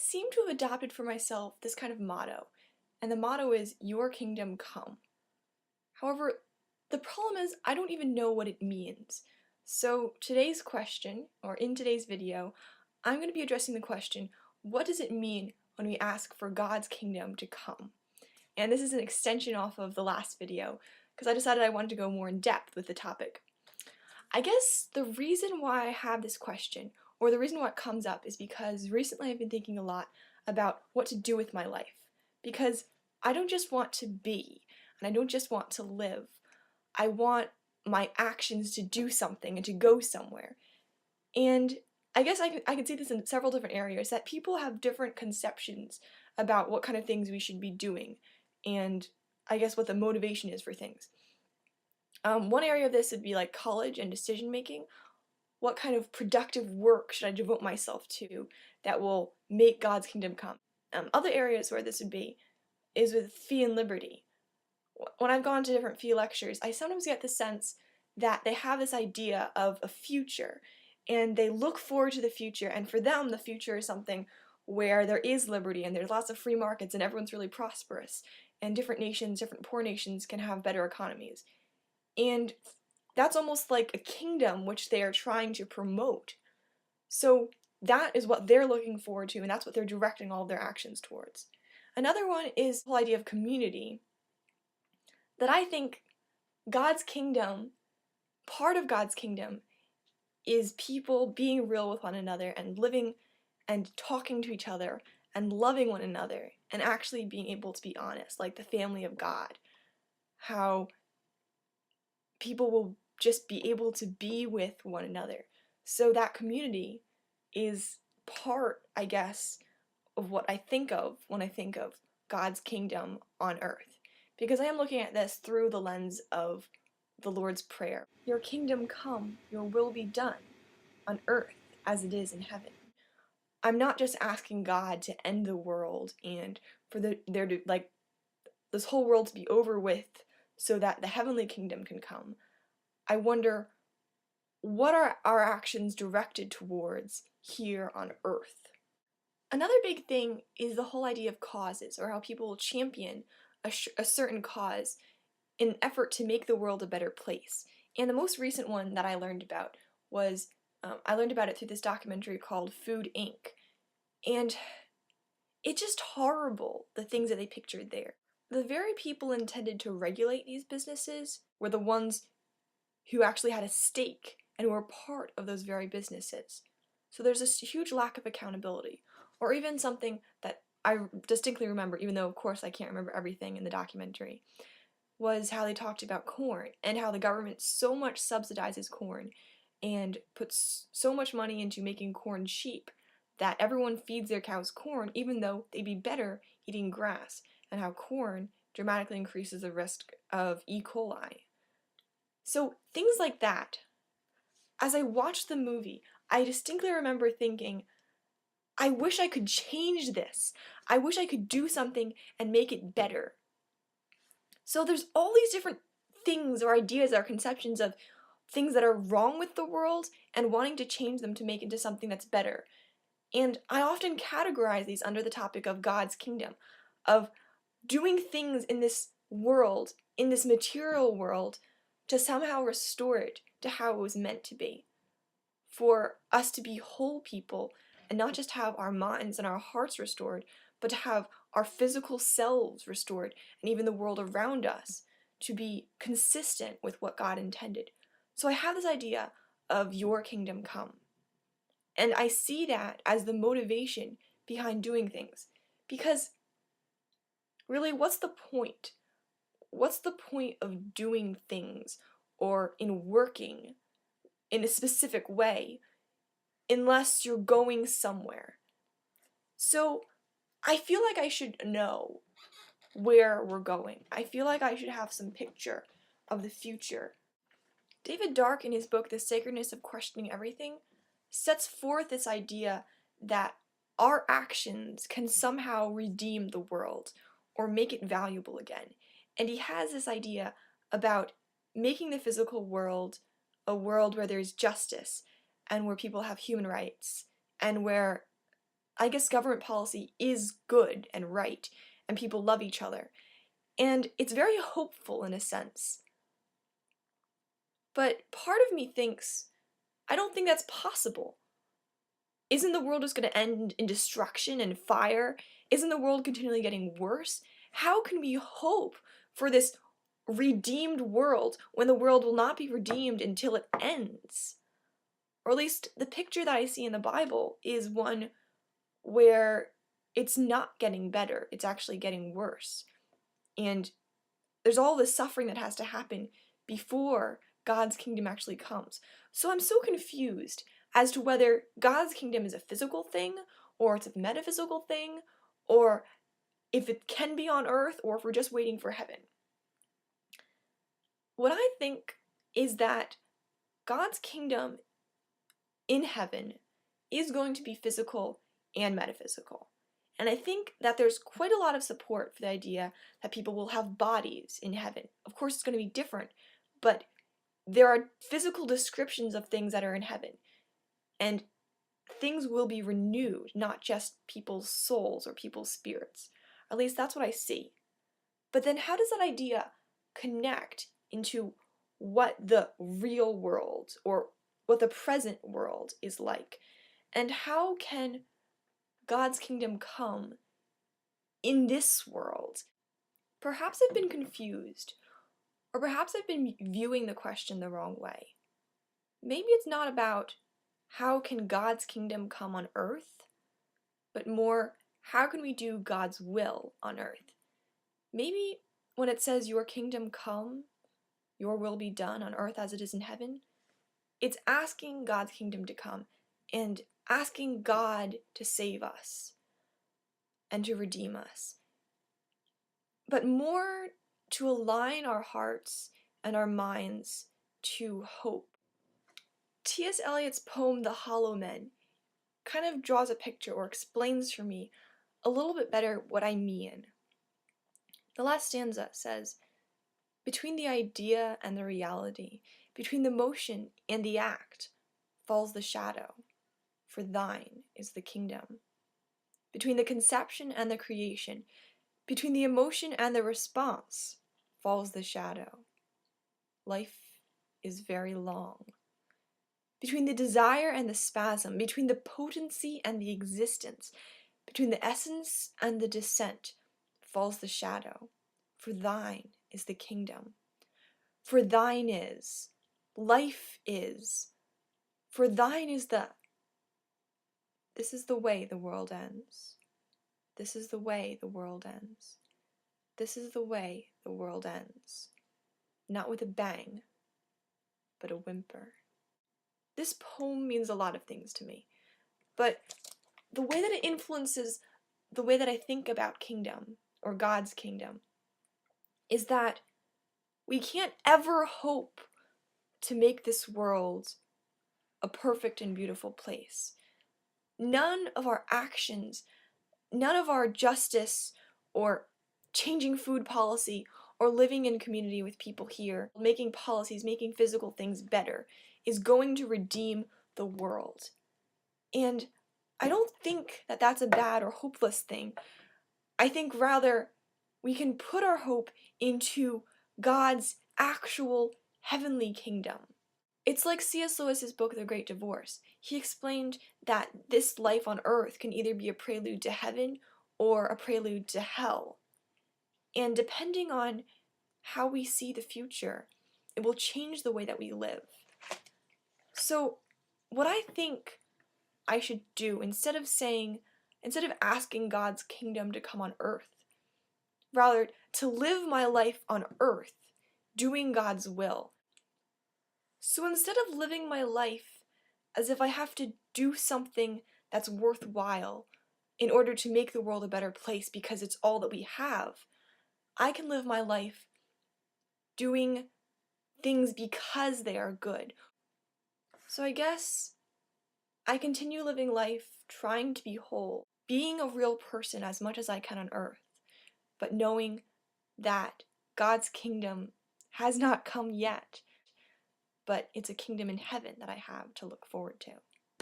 Seem to have adopted for myself this kind of motto, and the motto is "Your kingdom come." However, the problem is I don't even know what it means. So today's question, or in today's video, I'm going to be addressing the question, what does it mean when we ask for God's kingdom to come? And this is an extension off of the last video, because I decided I wanted to go more in depth with the topic. I guess the reason why I have this question, or the reason why it comes up, is because recently I've been thinking a lot about what to do with my life. Because I don't just want to be, and I don't just want to live. I want my actions to do something and to go somewhere. And I guess I can see this in several different areas, that people have different conceptions about what kind of things we should be doing, and I guess what the motivation is for things. One area of this would be like college and decision making. What kind of productive work should I devote myself to that will make God's kingdom come? Other areas where this would be is with fee and liberty. When I've gone to different fee lectures, I sometimes get the sense that they have this idea of a future, and they look forward to the future, and for them the future is something where there is liberty and there's lots of free markets and everyone's really prosperous, and different nations, different poor nations can have better economies. And that's almost like a kingdom which they are trying to promote. So that is what they're looking forward to, and that's what they're directing all of their actions towards. Another one is the whole idea of community, that I think God's kingdom, part of God's kingdom, is people being real with one another and living and talking to each other and loving one another and actually being able to be honest, like the family of God. How people will just be able to be with one another. So that community is part, I guess, of what I think of when I think of God's kingdom on earth. Because I am looking at this through the lens of the Lord's Prayer. Your kingdom come, your will be done, on earth as it is in heaven. I'm not just asking God to end the world and for there to, like, this whole world to be over with so that the heavenly kingdom can come. I wonder, what are our actions directed towards here on earth? Another big thing is the whole idea of causes, or how people will champion a certain cause in an effort to make the world a better place. And the most recent one that I learned about was, I learned about it through this documentary called Food Inc. And it's just horrible, the things that they pictured there. The very people intended to regulate these businesses were the ones who actually had a stake and were part of those very businesses. So there's this huge lack of accountability. Or even something that I distinctly remember, even though of course I can't remember everything in the documentary, was how they talked about corn and how the government so much subsidizes corn and puts so much money into making corn cheap that everyone feeds their cows corn even though they'd be better eating grass, and how corn dramatically increases the risk of E. coli. So things like that. As I watched the movie, I distinctly remember thinking, I wish I could change this. I wish I could do something and make it better. So there's all these different things or ideas or conceptions of things that are wrong with the world and wanting to change them to make it into something that's better. And I often categorize these under the topic of God's kingdom, of doing things in this world, in this material world, to somehow restore it to how it was meant to be. For us to be whole people and not just have our minds and our hearts restored, but to have our physical selves restored and even the world around us to be consistent with what God intended. So I have this idea of your kingdom come. And I see that as the motivation behind doing things. Because really, what's the point? What's the point of doing things or in working in a specific way unless you're going somewhere? So I feel like I should know where we're going. I feel like I should have some picture of the future. David Dark, in his book The Sacredness of Questioning Everything, sets forth this idea that our actions can somehow redeem the world or make it valuable again. And he has this idea about making the physical world a world where there's justice and where people have human rights and where I guess government policy is good and right, and people love each other. And it's very hopeful in a sense. But part of me thinks, I don't think that's possible. Isn't the world just going to end in destruction and fire? Isn't the world continually getting worse? How can we hope for this redeemed world when the world will not be redeemed until it ends? Or at least the picture that I see in the Bible is one where it's not getting better, it's actually getting worse. And there's all this suffering that has to happen before God's kingdom actually comes. So I'm so confused as to whether God's kingdom is a physical thing, or it's a metaphysical thing, or if it can be on earth, or if we're just waiting for heaven. What I think is that God's kingdom in heaven is going to be physical and metaphysical. And I think that there's quite a lot of support for the idea that people will have bodies in heaven. Of course, it's going to be different, but there are physical descriptions of things that are in heaven. And things will be renewed, not just people's souls or people's spirits. At least that's what I see. But then how does that idea connect into what the real world or what the present world is like? And how can God's kingdom come in this world? Perhaps I've been confused, or perhaps I've been viewing the question the wrong way. Maybe it's not about how can God's kingdom come on earth, but more, how can we do God's will on earth? Maybe when it says your kingdom come, your will be done on earth as it is in heaven, it's asking God's kingdom to come and asking God to save us and to redeem us. But more to align our hearts and our minds to hope. T.S. Eliot's poem, The Hollow Men, kind of draws a picture or explains for me a little bit better what I mean. The last stanza says, "Between the idea and the reality, between the motion and the act, falls the shadow, for thine is the kingdom. Between the conception and the creation, between the emotion and the response, falls the shadow. Life is very long. Between the desire and the spasm, between the potency and the existence, between the essence and the descent, falls the shadow, for thine is the kingdom. For thine is, life is, for thine is the... This is the way the world ends. This is the way the world ends. This is the way the world ends. Not with a bang, but a whimper." This poem means a lot of things to me, but the way that it influences the way that I think about kingdom, or God's kingdom, is that we can't ever hope to make this world a perfect and beautiful place. None of our actions, none of our justice, or changing food policy, or living in community with people here, making policies, making physical things better, is going to redeem the world. And I don't think that that's a bad or hopeless thing. I think rather we can put our hope into God's actual heavenly kingdom. It's like C.S. Lewis's book, The Great Divorce. He explained that this life on earth can either be a prelude to heaven or a prelude to hell. And depending on how we see the future, it will change the way that we live. So, what I think I should do, instead of asking God's kingdom to come on earth, rather to live my life on earth, doing God's will. So instead of living my life as if I have to do something that's worthwhile in order to make the world a better place because it's all that we have, I can live my life doing things because they are good. So I guess I continue living life trying to be whole, being a real person as much as I can on earth, but knowing that God's kingdom has not come yet, but it's a kingdom in heaven that I have to look forward to.